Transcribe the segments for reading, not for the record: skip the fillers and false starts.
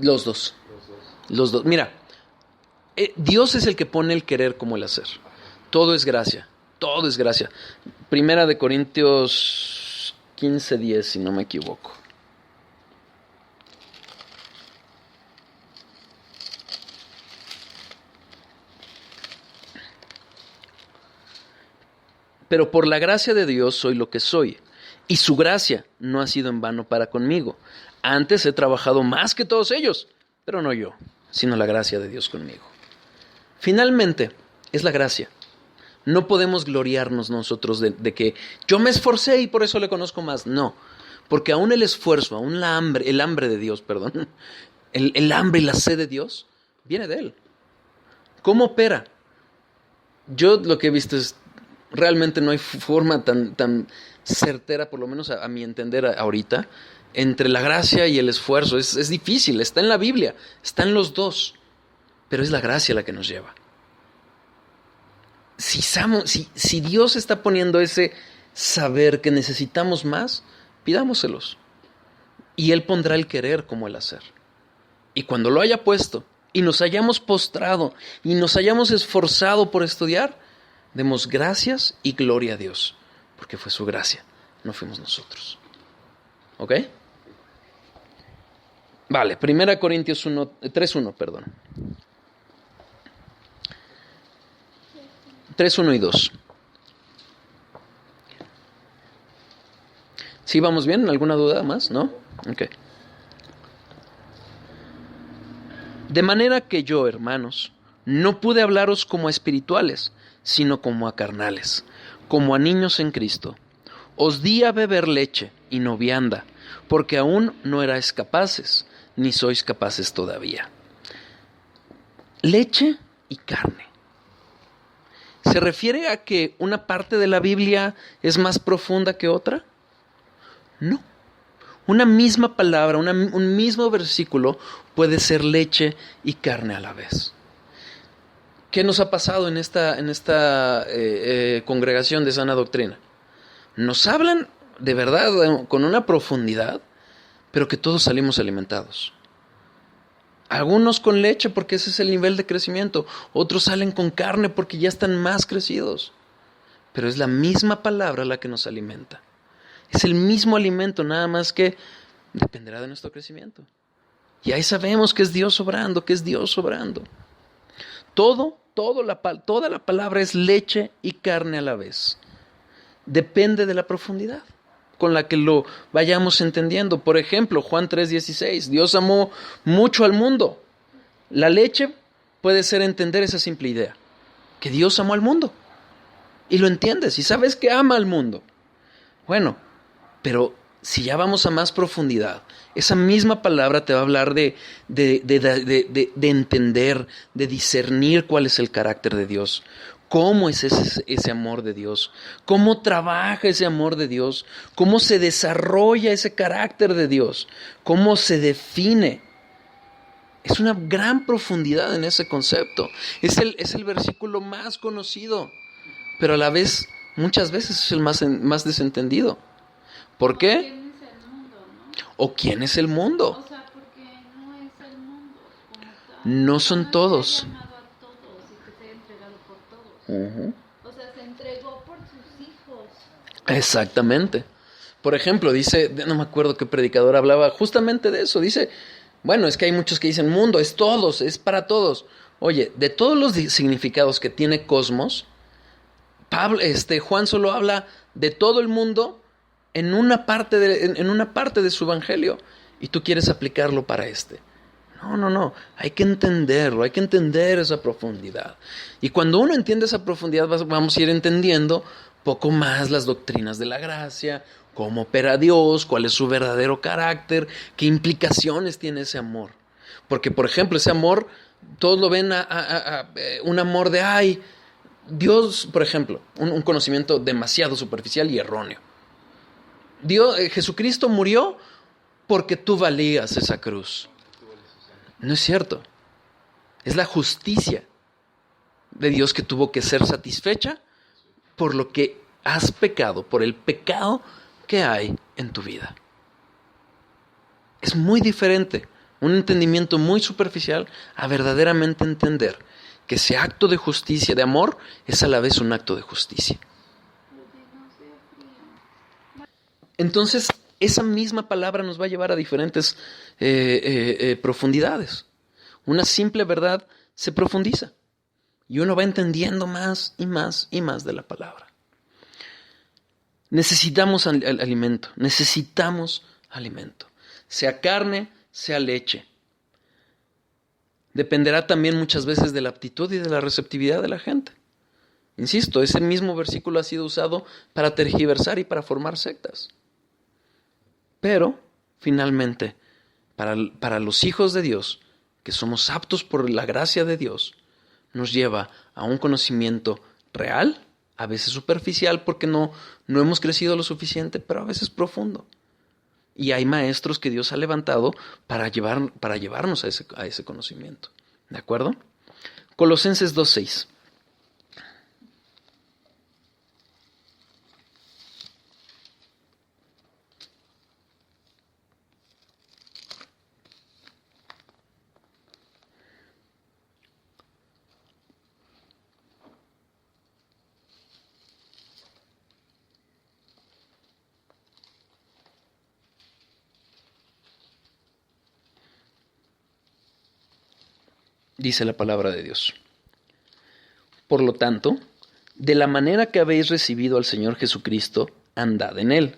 Los dos. Los dos. Mira, Dios es el que pone el querer como el hacer. Todo es gracia. Todo es gracia. Primera de Corintios 15:10, si no me equivoco. Pero por la gracia de Dios soy lo que soy, y su gracia no ha sido en vano para conmigo. Antes he trabajado más que todos ellos, pero no yo, sino la gracia de Dios conmigo. Finalmente, es la gracia. No podemos gloriarnos nosotros de que yo me esforcé y por eso le conozco más. No, porque aún el esfuerzo, aún el hambre de Dios, perdón, el hambre y la sed de Dios, viene de Él. ¿Cómo opera? Yo lo que he visto es, realmente no hay forma tan certera, por lo menos a mi entender ahorita, entre la gracia y el esfuerzo. Es difícil, está en la Biblia, están los dos, pero es la gracia la que nos lleva. Si Dios está poniendo ese saber que necesitamos más, pidámoselos. Y Él pondrá el querer como el hacer. Y cuando lo haya puesto, y nos hayamos postrado, y nos hayamos esforzado por estudiar, demos gracias y gloria a Dios, porque fue su gracia, no fuimos nosotros. ¿Ok? Vale, 1 Corintios 3:1, perdón. 3:1 y 2. ¿Sí vamos bien? ¿Alguna duda más? ¿No? Ok. De manera que yo, hermanos, no pude hablaros como a espirituales, sino como a carnales, como a niños en Cristo. Os di a beber leche y no vianda, porque aún no erais capaces, ni sois capaces todavía. Leche y carne. ¿Se refiere a que una parte de la Biblia es más profunda que otra? No. Una misma palabra, un mismo versículo puede ser leche y carne a la vez. ¿Qué nos ha pasado en esta congregación de sana doctrina? Nos hablan de verdad con una profundidad, pero que todos salimos alimentados. Algunos con leche porque ese es el nivel de crecimiento, otros salen con carne porque ya están más crecidos. Pero es la misma palabra la que nos alimenta. Es el mismo alimento, nada más que dependerá de nuestro crecimiento. Y ahí sabemos que es Dios obrando, que es Dios obrando. Toda la palabra es leche y carne a la vez. Depende de la profundidad con la que lo vayamos entendiendo. Por ejemplo, Juan 3:16, Dios amó mucho al mundo. La leche puede ser entender esa simple idea, que Dios amó al mundo. Y lo entiendes, y sabes que ama al mundo. Bueno, pero si ya vamos a más profundidad, esa misma palabra te va a hablar de entender, de discernir cuál es el carácter de Dios, cómo es ese amor de Dios, cómo trabaja ese amor de Dios, cómo se desarrolla ese carácter de Dios, cómo se define. Es una gran profundidad en ese concepto. Es el versículo más conocido, pero a la vez, muchas veces es el más desentendido. ¿Por qué? ¿Quién es el mundo, no? ¿O quién es el mundo? O sea, porque no es el mundo como tal. No son todos. No te ha llamado a todos y que te ha entregado por todos. O sea, se entregó por sus hijos. Exactamente. Por ejemplo, dice, no me acuerdo qué predicador hablaba justamente de eso. Dice, bueno, es que hay muchos que dicen mundo, es todos, es para todos. Oye, de todos los significados que tiene cosmos, Juan solo habla de todo el mundo en una parte de su evangelio, y tú quieres aplicarlo para este. No, hay que entenderlo, hay que entender esa profundidad. Y cuando uno entiende esa profundidad, vamos a ir entendiendo poco más las doctrinas de la gracia, cómo opera Dios, cuál es su verdadero carácter, qué implicaciones tiene ese amor. Porque, por ejemplo, ese amor, todos lo ven un amor de, Dios, por ejemplo, un conocimiento demasiado superficial y erróneo. Jesucristo murió porque tú valías esa cruz. No es cierto. Es la justicia de Dios que tuvo que ser satisfecha por lo que has pecado, por el pecado que hay en tu vida. Es muy diferente Un entendimiento muy superficial a verdaderamente entender que ese acto de justicia, de amor, es a la vez un acto de justicia. Entonces, esa misma palabra nos va a llevar a diferentes profundidades. Una simple verdad se profundiza y uno va entendiendo más y más y más de la palabra. Necesitamos alimento, sea carne, sea leche. Dependerá también muchas veces de la aptitud y de la receptividad de la gente. Insisto, ese mismo versículo ha sido usado para tergiversar y para formar sectas. Pero, finalmente, para los hijos de Dios, que somos aptos por la gracia de Dios, nos lleva a un conocimiento real, a veces superficial porque no hemos crecido lo suficiente, pero a veces profundo. Y hay maestros que Dios ha levantado para llevarnos a ese conocimiento. ¿De acuerdo? Colosenses 2:6. Dice la palabra de Dios. Por lo tanto, de la manera que habéis recibido al Señor Jesucristo, andad en Él,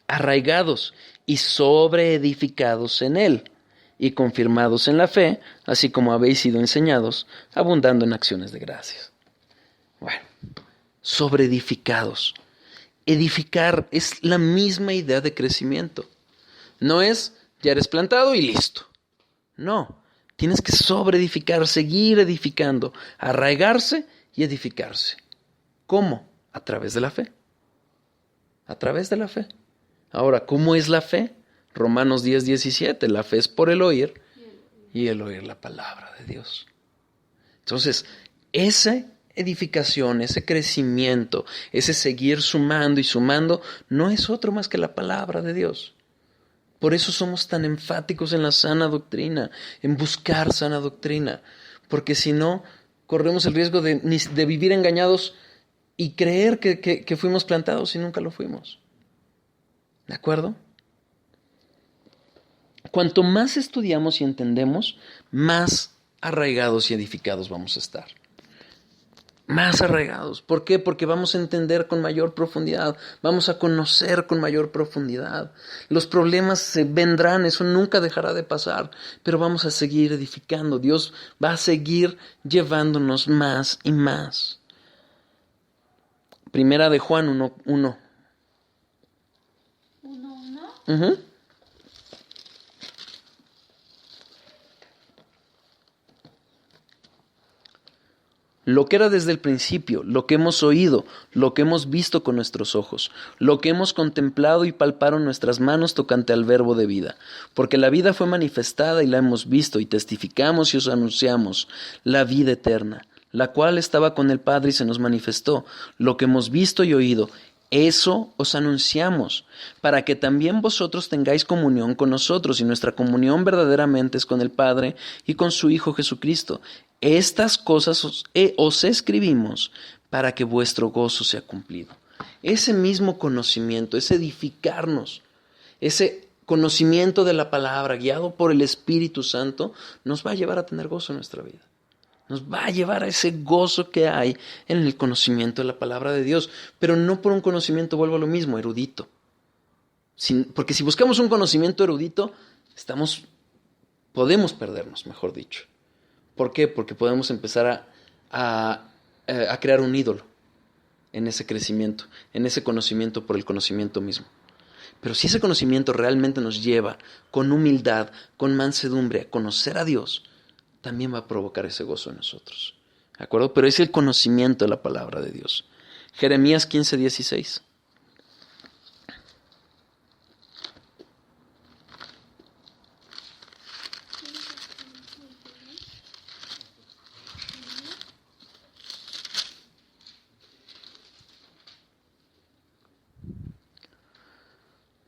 arraigados y sobreedificados en Él, y confirmados en la fe, así como habéis sido enseñados, abundando en acciones de gracias. Bueno, sobreedificados. Edificar es la misma idea de crecimiento. No es, ya eres plantado y listo. No. Tienes que sobreedificar, seguir edificando, arraigarse y edificarse. ¿Cómo? A través de la fe. A través de la fe. Ahora, ¿cómo es la fe? Romanos 10:17. La fe es por el oír y el oír la palabra de Dios. Entonces, esa edificación, ese crecimiento, ese seguir sumando y sumando, no es otro más que la palabra de Dios. Por eso somos tan enfáticos en la sana doctrina, en buscar sana doctrina, porque si no, corremos el riesgo de vivir engañados y creer que fuimos plantados y nunca lo fuimos. ¿De acuerdo? Cuanto más estudiamos y entendemos, más arraigados y edificados vamos a estar. Más arraigados. ¿Por qué? Porque vamos a entender con mayor profundidad, vamos a conocer con mayor profundidad. Los problemas se vendrán, eso nunca dejará de pasar, pero vamos a seguir edificando. Dios va a seguir llevándonos más y más. Primera de Juan 1:1. ¿1:1? Lo que era desde el principio, lo que hemos oído, lo que hemos visto con nuestros ojos, lo que hemos contemplado y palparon nuestras manos tocante al verbo de vida. Porque la vida fue manifestada y la hemos visto y testificamos y os anunciamos la vida eterna, la cual estaba con el Padre y se nos manifestó. Lo que hemos visto y oído, eso os anunciamos, para que también vosotros tengáis comunión con nosotros, y nuestra comunión verdaderamente es con el Padre y con su Hijo Jesucristo. Estas cosas os escribimos para que vuestro gozo sea cumplido. Ese mismo conocimiento, ese edificarnos, ese conocimiento de la palabra guiado por el Espíritu Santo nos va a llevar a tener gozo en nuestra vida. Nos va a llevar a ese gozo que hay en el conocimiento de la palabra de Dios, pero no por un conocimiento, vuelvo a lo mismo, erudito. Porque si buscamos un conocimiento erudito, podemos perdernos, mejor dicho. ¿Por qué? Porque podemos empezar a crear un ídolo en ese crecimiento, en ese conocimiento por el conocimiento mismo. Pero si ese conocimiento realmente nos lleva con humildad, con mansedumbre a conocer a Dios, también va a provocar ese gozo en nosotros. ¿De acuerdo? Pero es el conocimiento de la palabra de Dios. Jeremías 15:16.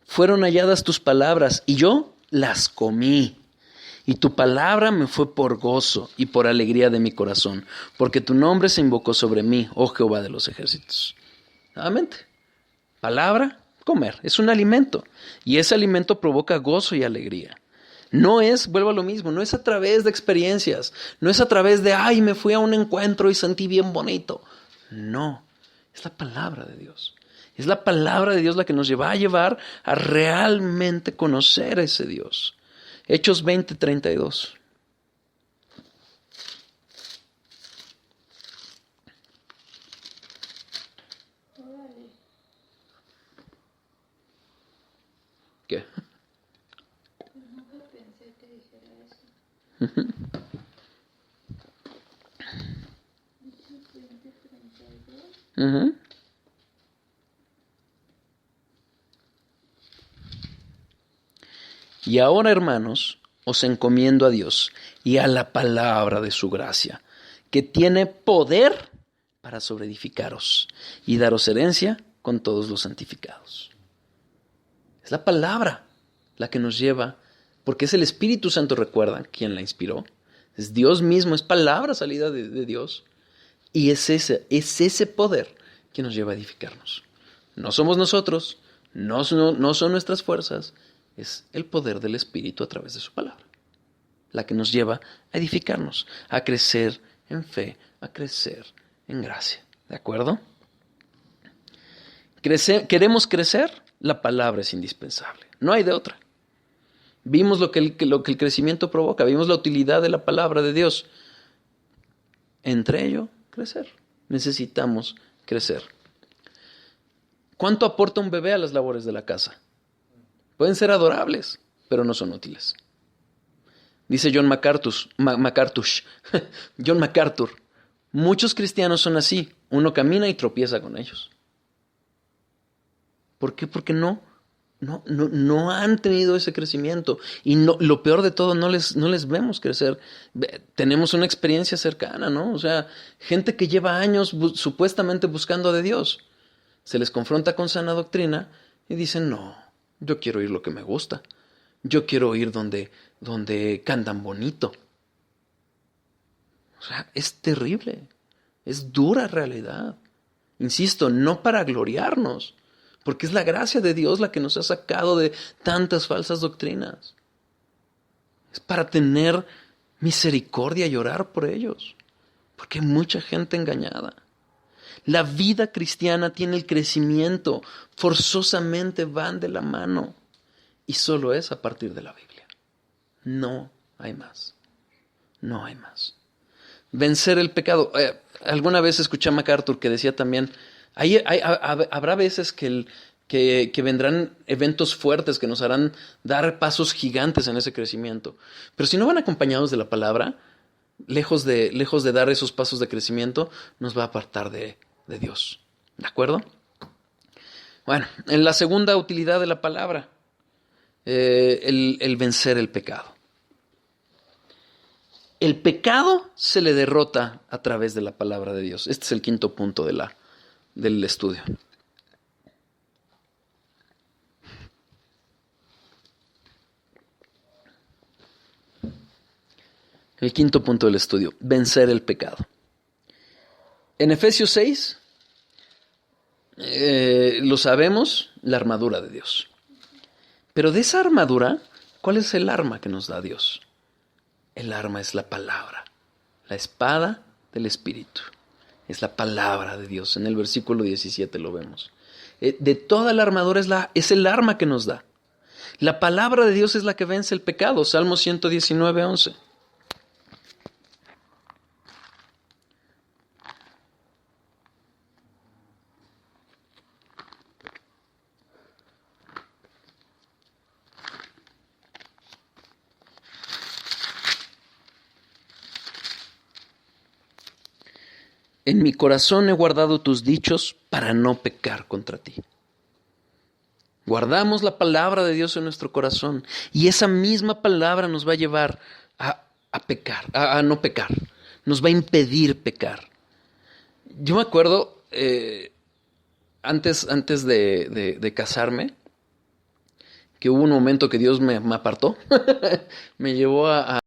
Fueron halladas tus palabras y yo las comí y tu palabra me fue por gozo y por alegría de mi corazón, porque tu nombre se invocó sobre mí, oh Jehová de los ejércitos. Nuevamente, palabra, comer, es un alimento, y ese alimento provoca gozo y alegría. No es, vuelvo a lo mismo, no es a través de experiencias, no es a través de, ay, me fui a un encuentro y sentí bien bonito. No, es la palabra de Dios. Es la palabra de Dios la que nos va a llevar a realmente conocer a ese Dios. Hechos 20:32. Órale. ¿Qué? Pues nunca pensé que dijera eso. Hechos 20:32. Y ahora, hermanos, os encomiendo a Dios y a la palabra de su gracia, que tiene poder para sobreedificaros y daros herencia con todos los santificados. Es la palabra la que nos lleva, porque es el Espíritu Santo, recuerda, quien la inspiró. Es Dios mismo, es palabra salida de Dios. Y es ese poder que nos lleva a edificarnos. No somos nosotros, no son nuestras fuerzas, es el poder del Espíritu a través de su palabra, la que nos lleva a edificarnos, a crecer en fe, a crecer en gracia. ¿De acuerdo? ¿Queremos crecer? La palabra es indispensable. No hay de otra. Vimos lo que el crecimiento provoca, vimos la utilidad de la palabra de Dios. Entre ello, crecer. Necesitamos crecer. ¿Cuánto aporta un bebé a las labores de la casa? Pueden ser adorables, pero no son útiles. Dice John MacArthur, John MacArthur, muchos cristianos son así, uno camina y tropieza con ellos. ¿Por qué? Porque no han tenido ese crecimiento. Y lo peor de todo, no les vemos crecer. Tenemos una experiencia cercana, ¿no? O sea, gente que lleva años supuestamente buscando de Dios. Se les confronta con sana doctrina y dicen, no, yo quiero oír lo que me gusta. Yo quiero oír donde cantan bonito. O sea, es terrible. Es dura realidad. Insisto, no para gloriarnos, porque es la gracia de Dios la que nos ha sacado de tantas falsas doctrinas. Es para tener misericordia y orar por ellos, porque hay mucha gente engañada. La vida cristiana tiene el crecimiento, forzosamente van de la mano, y solo es a partir de la Biblia. No hay más. No hay más. Vencer el pecado. Alguna vez escuché a MacArthur que decía también, habrá veces que vendrán eventos fuertes que nos harán dar pasos gigantes en ese crecimiento. Pero si no van acompañados de la palabra, lejos de dar esos pasos de crecimiento, nos va a apartar de Dios. ¿De acuerdo? Bueno, en la segunda utilidad de la palabra, el vencer el pecado. El pecado se le derrota a través de la palabra de Dios. Este es el quinto punto del estudio. El quinto punto del estudio, vencer el pecado. En Efesios 6, lo sabemos, la armadura de Dios. Pero de esa armadura, ¿cuál es el arma que nos da Dios? El arma es la palabra, la espada del Espíritu. Es la palabra de Dios. En el versículo 17 lo vemos. De toda la armadura es el arma que nos da. La palabra de Dios es la que vence el pecado. Salmo 119:11. En mi corazón he guardado tus dichos para no pecar contra ti. Guardamos la palabra de Dios en nuestro corazón y esa misma palabra nos va a llevar a pecar, a no pecar. Nos va a impedir pecar. Yo me acuerdo, antes de casarme, que hubo un momento que Dios me apartó, me llevó a